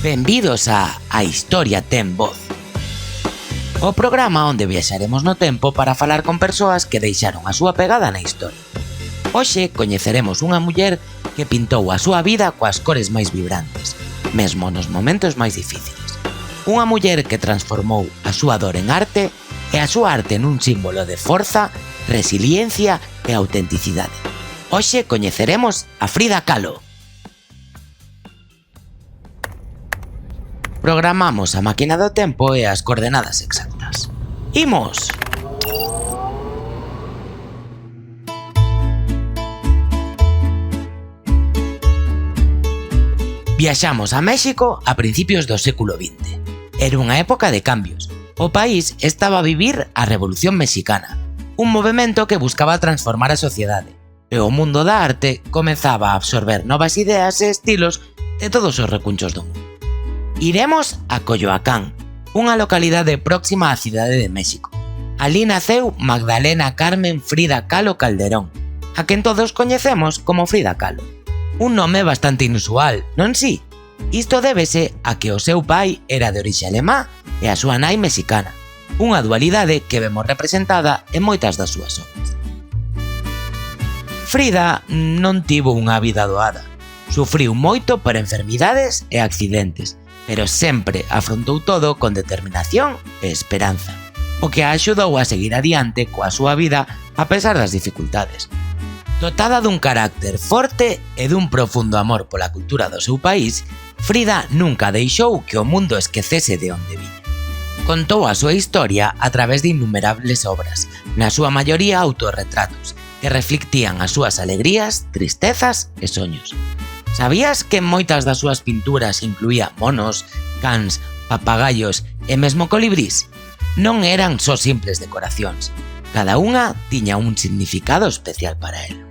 Benvidos a Historia ten voz, o programa onde viaxaremos no tempo para falar con persoas que deixaron a súa pegada na historia. Hoxe coñeceremos unha muller que pintou a súa vida coas cores máis vibrantes, mesmo nos momentos máis difíciles. Unha muller que transformou a súa dor en arte e a súa arte nun símbolo de forza, resiliencia e autenticidade. Hoxe coñeceremos a Frida Kahlo. Programamos a máquina do tempo e as coordenadas exactas. ¡Imos! Viaxamos a México a principios do século XX. Era unha época de cambios. O país estaba a vivir a Revolución Mexicana, un movemento que buscaba transformar a sociedade, e o mundo da arte comezaba a absorber novas ideas e estilos de todos os recunchos do mundo. Iremos a Coyoacán, unha localidade próxima á cidade de México. Alí naceu Magdalena Carmen Frida Kahlo Calderón, a quen todos coñecemos como Frida Kahlo. Un nome bastante inusual, non si? Isto débese a que o seu pai era de orixe alemá e a súa nai mexicana, unha dualidade que vemos representada en moitas das súas obras. Frida non tivo unha vida doada. Sufriu moito por enfermidades e accidentes, pero sempre afrontou todo con determinación e esperanza, o que a axudou a seguir adiante coa súa vida a pesar das dificultades. Dotada dun carácter forte e dun profundo amor pola cultura do seu país, Frida nunca deixou que o mundo esquecese de onde viña. Contou a súa historia a través de innumerables obras, na súa maioría autorretratos, que reflectían as súas alegrías, tristezas e soños. Sabías que moitas das súas pinturas incluía monos, cans, papagaios e mesmo colibrís? Non eran só simples decoracións. Cada unha tiña un significado especial para ela.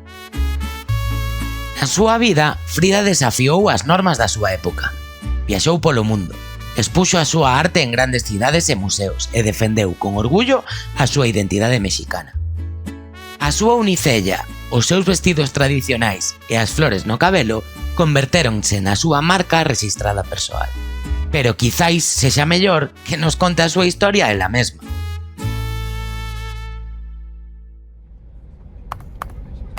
Na súa vida, Frida desafiou as normas da súa época. Viaxou polo mundo, expuxo a súa arte en grandes cidades e museos e defendeu con orgullo a súa identidade mexicana. A súa unicella, os seus vestidos tradicionais e as flores no cabelo convertéronse na súa marca rexistrada persoal. Pero quizáis sexa mellor que nos conte a súa historia ela mesma.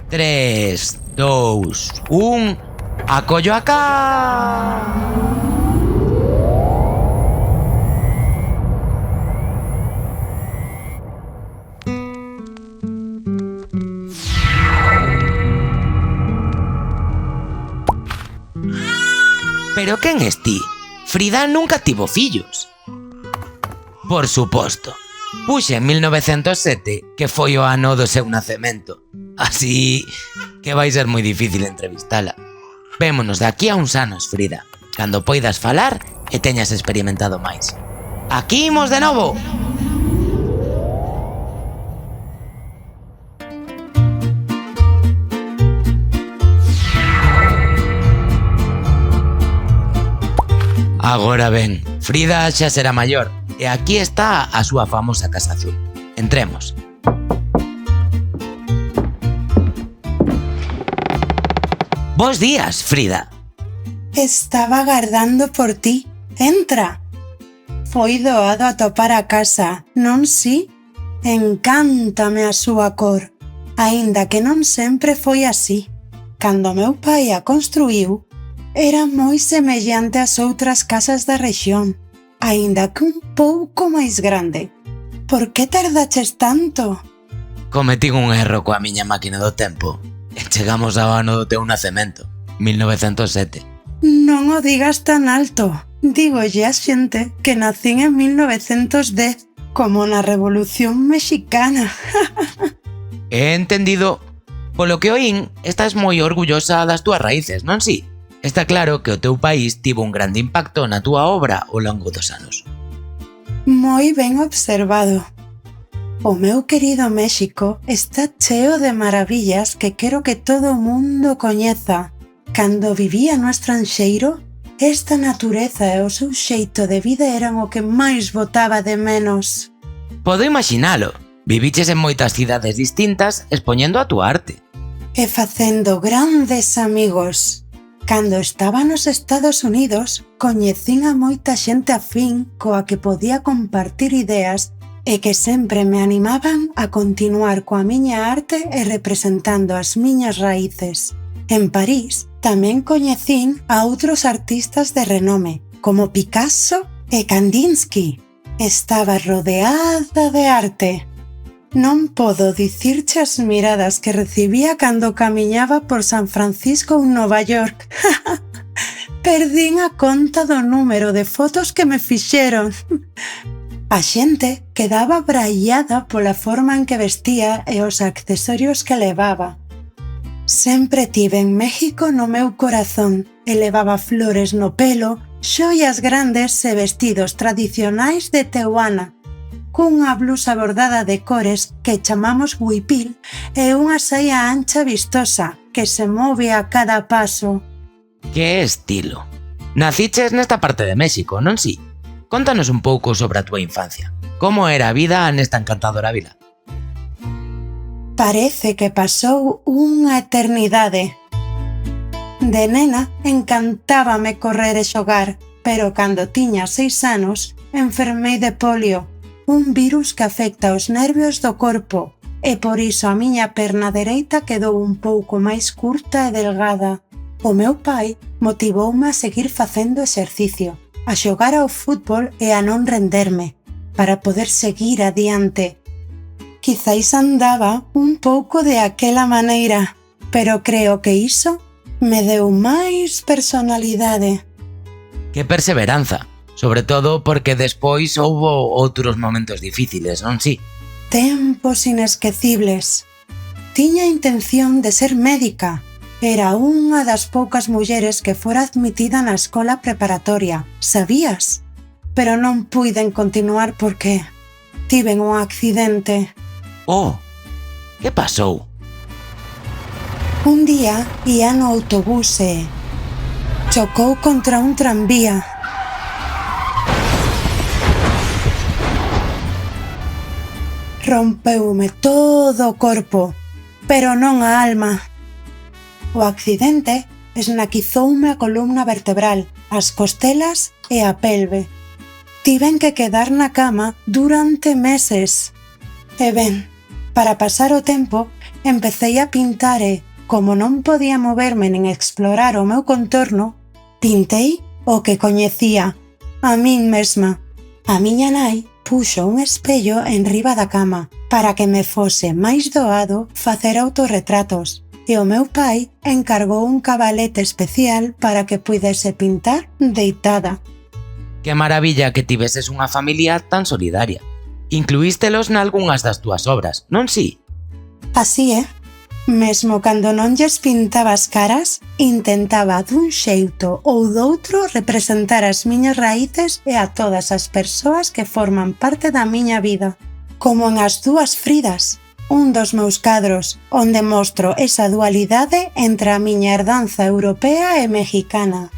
Tres, dous, un... A Coyoacán! Pero quen es ti? Frida nunca tivo fillos. Por suposto. Puxe en 1907 que foi o ano do seu nacemento. Así que vai ser moi difícil entrevistala. Vémonos de aquí a uns anos, Frida, cando poidas falar e teñas experimentado máis. Aquí imos de novo! Agora ben, Frida xa será maior e aquí está a súa famosa Casa Azul. Entremos. Bos días, Frida. Estaba agardando por ti. Entra. Foi doado atopar a casa, non si? Encántame a súa cor, aínda que non sempre foi así. Cando meu pai a construíu, era moi semellante ás outras casas da rexión, aínda que un pouco máis grande. Por que tardaches tanto? Cometín un erro coa miña máquina do tempo e chegamos ao ano do teu nacemento, 1907. Non o digas tan alto. Dígolle a xente que nacín en 1910, como na Revolución Mexicana. He entendido. Polo que oín, estás moi orgullosa das túas raíces, non si? Está claro que o teu país tivo un grande impacto na túa obra ao longo dos anos. Moi ben observado. O meu querido México está cheo de maravillas que quero que todo o mundo coñeza. Cando vivía no estranxeiro, esta natureza e o seu xeito de vida eran o que máis botaba de menos. Podo imaginalo. Viviches en moitas cidades distintas expoñendo a túa arte. E facendo grandes amigos. Cando estaba nos Estados Unidos, coñecín a moita xente afín coa que podía compartir ideas e que sempre me animaban a continuar coa miña arte e representando as miñas raíces. En París tamén coñecín a outros artistas de renome, como Picasso e Kandinsky. Estaba rodeada de arte. Non podo dicirche as miradas que recibía cando camiñaba por San Francisco ou Nova York. Perdín a conta do número de fotos que me fixeron. A xente quedaba braiada pola forma en que vestía e os accesorios que levaba. Sempre tiven México no meu corazón e levaba flores no pelo, xoias grandes e vestidos tradicionais de Tehuana, cunha blusa bordada de cores que chamamos huipil e unha saia ancha vistosa que se move a cada paso. Que estilo! Naciches nesta parte de México, non si? Contanos un pouco sobre a túa infancia. Como era a vida nesta encantadora vila? Parece que pasou unha eternidade. De nena encantábame correr e xogar, pero cando tiña 6 anos enfermei de polio, un virus que afecta os nervios do corpo, e por iso a miña perna dereita quedou un pouco máis curta e delgada. O meu pai motivoume a seguir facendo exercicio, a xogar ao fútbol e a non renderme, para poder seguir adiante. Quizáis andaba un pouco de aquela maneira, pero creo que iso me deu máis personalidade. Que perseveranza, sobre todo porque despois houbo outros momentos difíciles, non si? Tempos inesquecibles. Tiña intención de ser médica. Era unha das poucas mulleres que fora admitida na escola preparatoria, sabías? Pero non puiden continuar porque tiven un accidente. Oh, que pasou? Un día ía no autobús e chocou contra un tranvía. Rompeume todo o corpo, pero non a alma. O accidente esnaquizoume a columna vertebral, as costelas e a pelve. Tiven que quedar na cama durante meses. E ben, para pasar o tempo, empecei a pintar e, como non podía moverme nin explorar o meu contorno, pintei o que coñecía, a min mesma. A miña nai puxo un espello enriba da cama para que me fose máis doado facer autorretratos. E o meu pai encargou un cabalete especial para que puidese pintar deitada. Que maravilla que tiveses unha familia tan solidaria. Incluístelos nalgunhas das túas obras, non si? Así é. Mesmo cando non lles pintaba as caras, intentaba dun xeito ou doutro representar as miñas raíces e a todas as persoas que forman parte da miña vida. Como en As dúas Fridas, un dos meus cadros, onde mostro esa dualidade entre a miña herdanza europea e mexicana.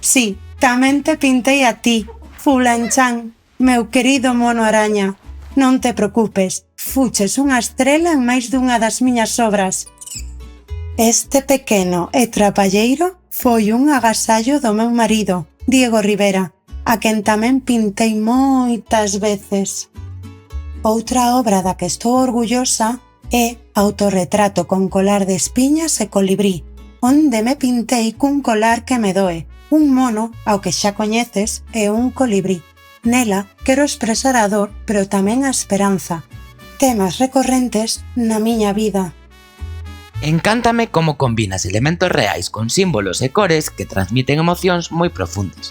Sí, tamén te pintei a ti, Fulanchan, meu querido mono araña. Non te preocupes, fuches unha estrela en máis dunha das miñas obras. Este pequeno e trapalleiro foi un agasallo do meu marido, Diego Rivera, a quen tamén pintei moitas veces. Outra obra da que estou orgullosa é Autorretrato con colar de espiñas e colibrí, onde me pintei cun colar que me doe, un mono ao que xa coñeces e un colibrí. Nela quero expresar a dor, pero tamén a esperanza, temas recorrentes na miña vida. Encántame como combinas elementos reais con símbolos e cores que transmiten emocións moi profundas.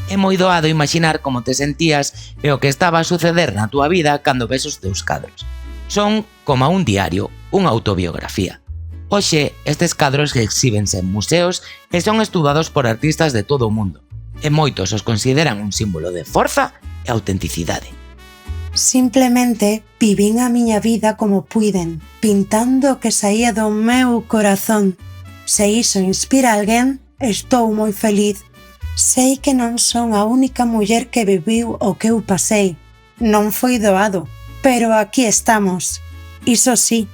É moi doado imaginar como te sentías e o que estaba a suceder na túa vida cando ves os teus cadros. Son como un diario, unha autobiografía. Hoxe, estes cadros exhíbense en museos e son estudados por artistas de todo o mundo, e moitos os consideran un símbolo de forza e autenticidade. Simplemente vivín a miña vida como puiden, pintando o que saía do meu corazón. Se iso inspira a alguén, estou moi feliz. Sei que non son a única muller que viviu o que eu pasei. Non foi doado, pero aquí estamos. Iso sí,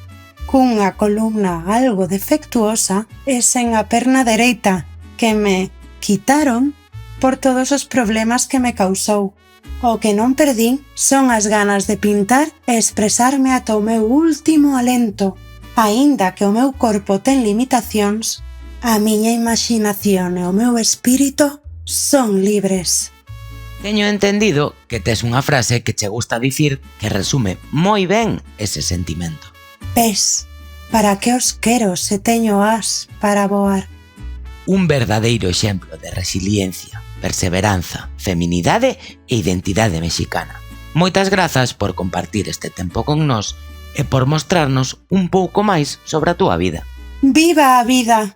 cunha columna algo defectuosa e sen a perna dereita, que me quitaron por todos os problemas que me causou. O que non perdín son as ganas de pintar e expresarme ata o meu último alento. Aínda que o meu corpo ten limitacións, a miña imaxinación e o meu espírito son libres. Teño entendido que tes unha frase que che gusta dicir que resume moi ben ese sentimento. Ves, para que os quero se teño as para voar? Un verdadeiro exemplo de resiliencia, perseveranza, feminidade e identidade mexicana. Moitas grazas por compartir este tempo con nós e por mostrarnos un pouco máis sobre a túa vida. ¡Viva a vida!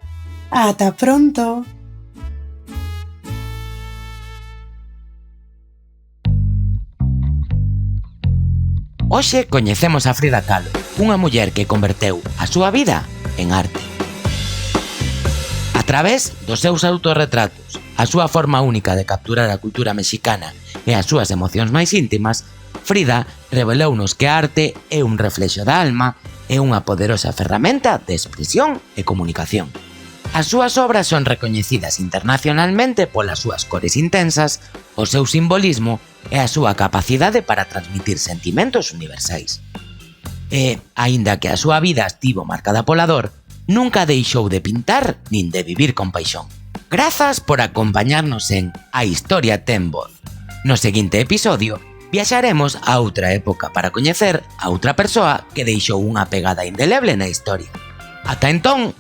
¡Ata pronto! Hoxe coñecemos a Frida Kahlo, unha muller que converteu a súa vida en arte. A través dos seus autorretratos, a súa forma única de capturar a cultura mexicana e as súas emocións máis íntimas, Frida revelounos que a arte é un reflexo da alma e unha poderosa ferramenta de expresión e comunicación. As súas obras son recoñecidas internacionalmente polas súas cores intensas, o seu simbolismo e a súa capacidade para transmitir sentimentos universais. E, aínda que a súa vida estivo marcada pola dor, nunca deixou de pintar nin de vivir con paixón. Grazas por acompañarnos en A Historia ten voz. No seguinte episodio, viaxaremos a outra época para coñecer a outra persoa que deixou unha pegada indeleble na historia. Ata entón,